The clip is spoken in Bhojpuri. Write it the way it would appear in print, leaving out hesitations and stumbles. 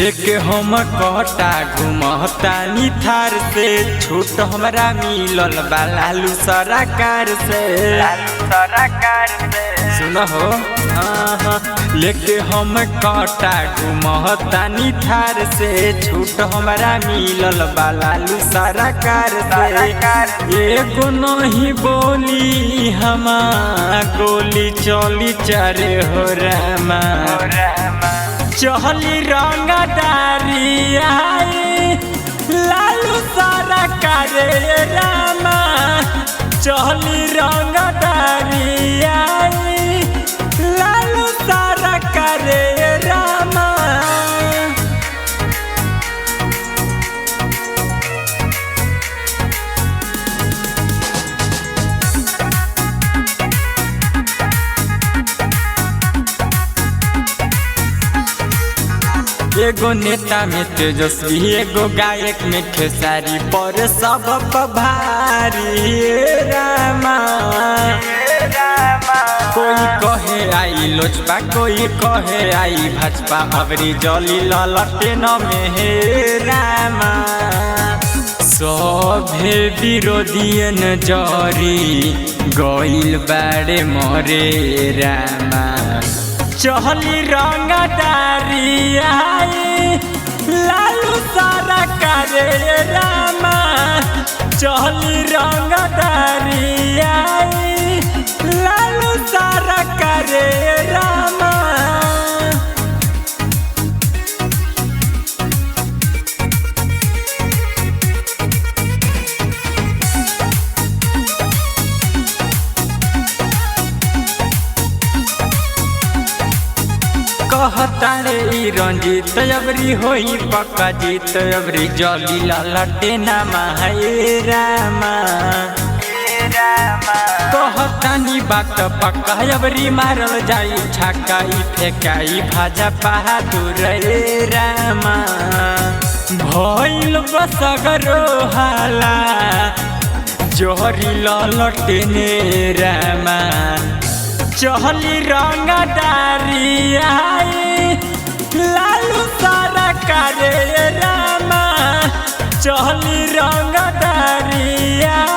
लेके हम कहता घूमतानी थार से छूट हमरा मिलल बा लालू सरकार से। सुन हो लेके हम कहता घूमतानी थार से छूट हमरा मिलल बा लालू सरकार से। एगो नहीं बोली हमा गोली चली चारे हो रामा चहली रंगदारी आए लालू सरकार रामा चहली रंगदारी आए लालू सरकार रामा। एगो नेता में तेजस्वी एगो गायक में खेसारी पर सब भारी रामा। कोई कहे आई लोजपा कोई कहे आई भाजपा अबरी जली ललटे न में हे रामा। सभे विरोधियन जरी गइल बाड़े मरे रामा चहली रंगदारी आए लालू सरकार रामा चहली रंगदारी आए लालू सरकार रामा। कहतारे ई रंजीत अबरी होई पक्का जीत अबरी जली ललटे नामा हे रामा। कहतानी बात पक्का अबरी मारल जाई छक्का ई फेकाई भाजा बहादुर रे रामा। भइल बसगरो हाला जोहरी ललटे ने रामा चहली रंगदारी आए लालू सरकार रामा चहली रंगदारी आए।